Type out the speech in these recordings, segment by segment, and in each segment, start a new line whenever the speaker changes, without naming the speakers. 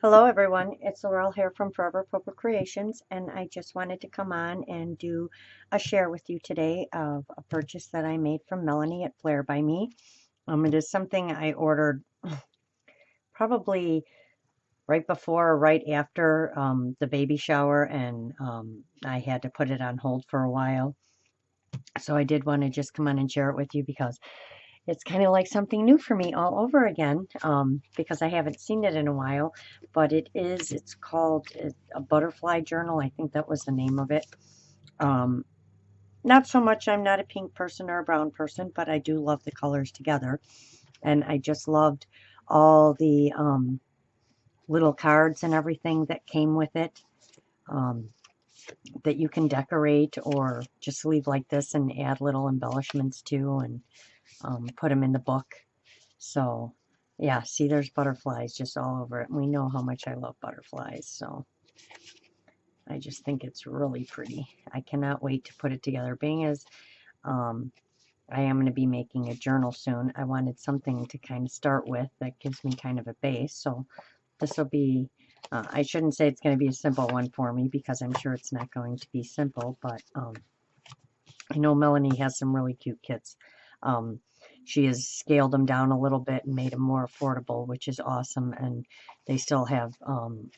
Hello everyone, it's Laurel here from Forever Purple Creations, and I just wanted to come on and do a share with you today of a purchase that I made from Melanie at Flair by Me. It is something I ordered probably right before or right after the baby shower, and I had to put it on hold for a while. So I did want to just come on and share it with you because it's kind of like something new for me all over again, because I haven't seen it in a while. But it's called a butterfly journal. I think that was the name of it. Um, Not so much, I'm not a pink person or a brown person, but I do love the colors together. And I just loved all the little cards and everything that came with it, um, that you can decorate or just leave like this and add little embellishments to, and put them in the book. So, yeah, see, there's butterflies just all over it. And we know how much I love butterflies, so I just think it's really pretty. I cannot wait to put it together. Being as um, I am going to be making a journal soon, I wanted something to kind of start with that gives me kind of a base. So this will be, I shouldn't say it's going to be a simple one for me because I'm sure it's not going to be simple, but I know Melanie has some really cute kits. Um, she has scaled them down a little bit and made them more affordable, which is awesome. And they still have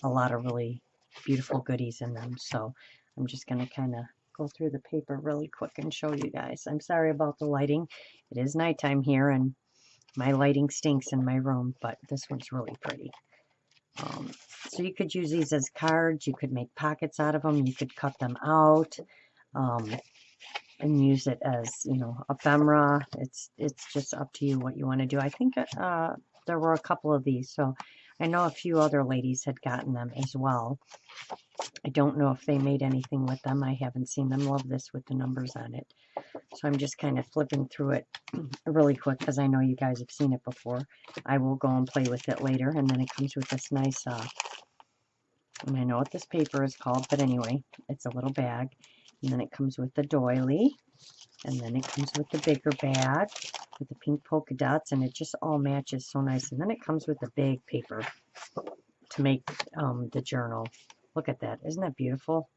a lot of really beautiful goodies in them. So I'm just going to kind of go through the paper really quick and show you guys. I'm sorry about the lighting. It is nighttime here and my lighting stinks in my room, but this one's really pretty. Um, so you could use these as cards. You could make pockets out of them. You could cut them out. Um, and use it as, ephemera. It's just up to you what you want to do. I think there were a couple of these, so I know a few other ladies had gotten them as well. I don't know if they made anything with them. I haven't seen them. Love this with the numbers on it. So I'm just kind of flipping through it really quick because I know you guys have seen it before. I will go and play with it later, and then it comes with this nice, and I know what this paper is called, but anyway, it's a little bag, and then it comes with the doily. And then it comes with the bigger bag with the pink polka dots, and it just all matches so nice. And then it comes with the big paper to make the journal. Look at that. Isn't that beautiful?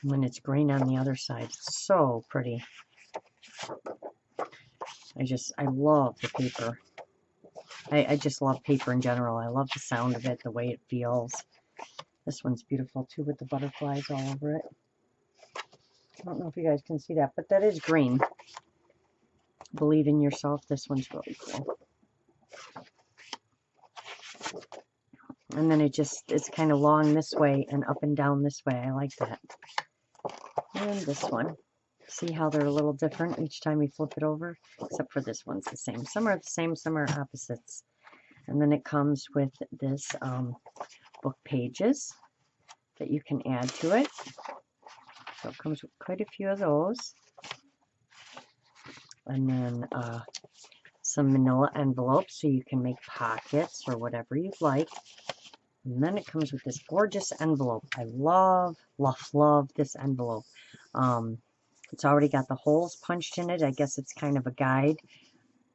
And then it's green on the other side. It's so pretty. I love the paper. I just love paper in general. I love the sound of it, the way it feels. This one's beautiful too with the butterflies all over it. I don't know if you guys can see that, but that is green. Believe in yourself. This one's really cool. And then it's kind of long this way and up and down this way. I like that. And this one. See how they're a little different each time you flip it over? Except for this one's the same. Some are the same, some are opposites. And then it comes with this book pages that you can add to it. So it comes with quite a few of those. And then some manila envelopes so you can make pockets or whatever you'd like. And then it comes with this gorgeous envelope. I love, love, love this envelope. It's already got the holes punched in it. I guess it's kind of a guide.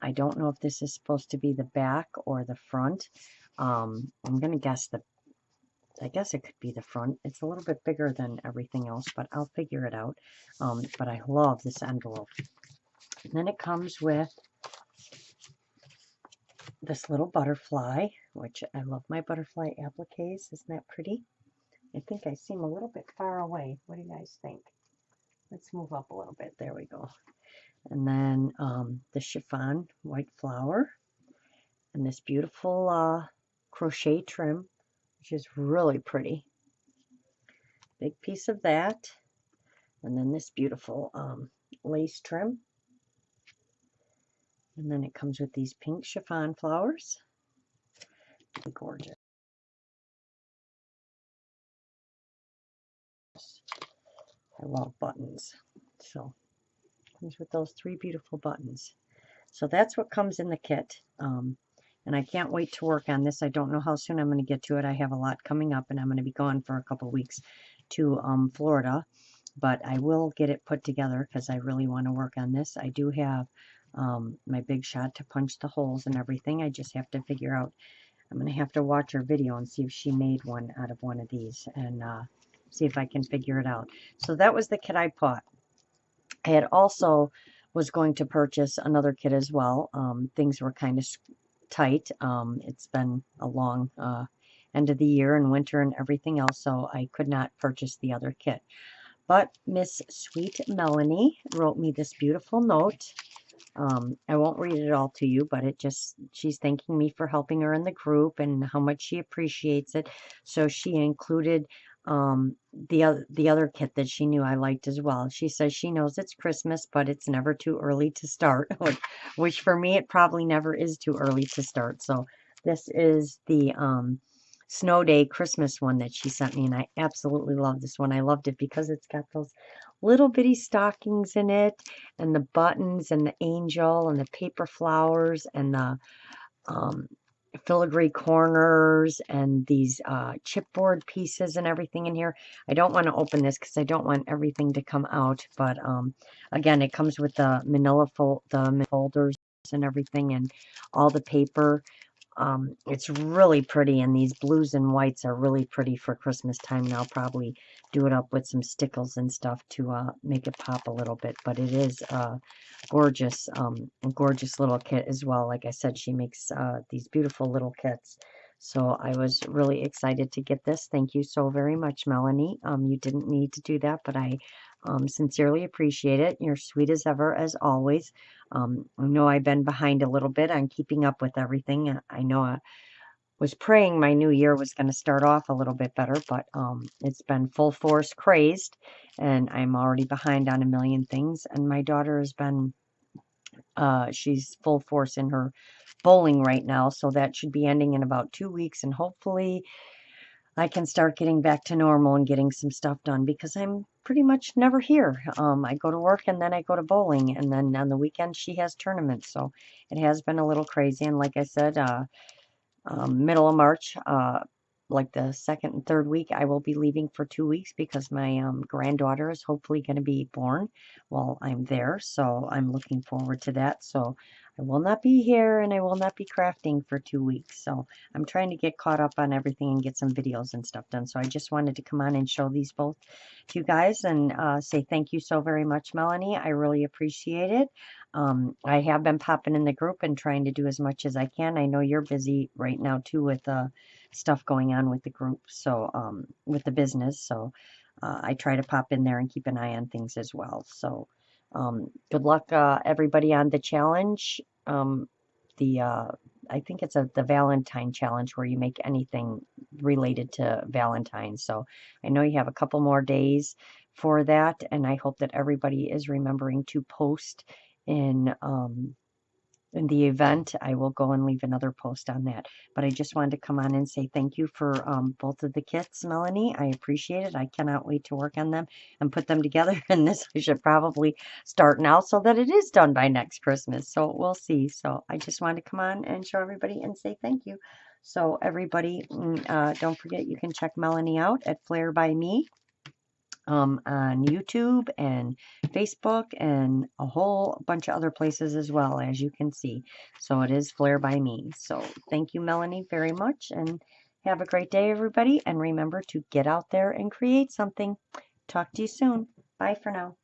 I don't know if this is supposed to be the back or the front. I'm going to guess I guess it could be the front. It's a little bit bigger than everything else, but I'll figure it out. But I love this envelope. And then it comes with this little butterfly, which I love my butterfly appliques. Isn't that pretty? I think I seem a little bit far away. What do you guys think? Let's move up a little bit. There we go. And then the chiffon white flower and this beautiful crochet trim, which is really pretty. Big piece of that. And then this beautiful lace trim. And then it comes with these pink chiffon flowers. Gorgeous. I love buttons. So it comes with those 3 beautiful buttons. So that's what comes in the kit. And I can't wait to work on this. I don't know how soon I'm going to get to it. I have a lot coming up, and I'm going to be gone for a couple weeks to Florida. But I will get it put together because I really want to work on this. I do have my Big Shot to punch the holes and everything. I just have to figure out I'm going to have to watch her video and see if she made one out of one of these and see if I can figure it out. So that was the kit I bought. I had also was going to purchase another kit as well. Things were kind of tight. It's been a long end of the year and winter and everything else, so I could not purchase the other kit. But Miss Sweet Melanie wrote me this beautiful note. I won't read it all to you, but she's thanking me for helping her in the group and how much she appreciates it. So she included the other kit that she knew I liked as well. She says she knows it's Christmas, but it's never too early to start, which for me, it probably never is too early to start. So this is the Snow Day Christmas one that she sent me, and I absolutely love this one. I loved it because it's got those little bitty stockings in it, and the buttons, and the angel, and the paper flowers, and the filigree corners, and these chipboard pieces and everything in here. I don't want to open this because I don't want everything to come out, but again, it comes with the manila folders and everything, and all the paper. It's really pretty, and these blues and whites are really pretty for Christmas time, and I'll probably do it up with some stickles and stuff to make it pop a little bit, but it is gorgeous, a gorgeous little kit as well. Like I said, she makes these beautiful little kits, so I was really excited to get this. Thank you so very much, Melanie. You didn't need to do that, but I sincerely appreciate it. You're sweet as ever, as always. I know I've been behind a little bit on keeping up with everything. I know I was praying my new year was going to start off a little bit better, but it's been full force crazed, and I'm already behind on a million things. And my daughter has been, she's full force in her bowling right now, so that should be ending in about 2 weeks, and hopefully I can start getting back to normal and getting some stuff done because I'm pretty much never here. I go to work and then I go to bowling, and then on the weekend she has tournaments. So it has been a little crazy. And like I said, middle of March, like the second and third week, I will be leaving for 2 weeks because my granddaughter is hopefully going to be born while I'm there. So I'm looking forward to that. So I will not be here and I will not be crafting for 2 weeks. So I'm trying to get caught up on everything and get some videos and stuff done. So I just wanted to come on and show these both to you guys and say thank you so very much, Melanie. I really appreciate it. I have been popping in the group and trying to do as much as I can. I know you're busy right now too with stuff going on with the group, so with the business. So I try to pop in there and keep an eye on things as well. So good luck, everybody, on the challenge. I think it's the Valentine challenge where you make anything related to Valentine's. So I know you have a couple more days for that, and I hope that everybody is remembering to post in the event. I will go and leave another post on that. But I just wanted to come on and say thank you for both of the kits, Melanie. I appreciate it. I cannot wait to work on them and put them together. And this I should probably start now so that it is done by next Christmas. So we'll see. So I just wanted to come on and show everybody and say thank you. So everybody, don't forget you can check Melanie out at Flair by Me. On YouTube and Facebook and a whole bunch of other places as well, as you can see. So it is Flair by Me. So thank you, Melanie, very much, and have a great day, everybody. And remember to get out there and create something. Talk to you soon. Bye for now.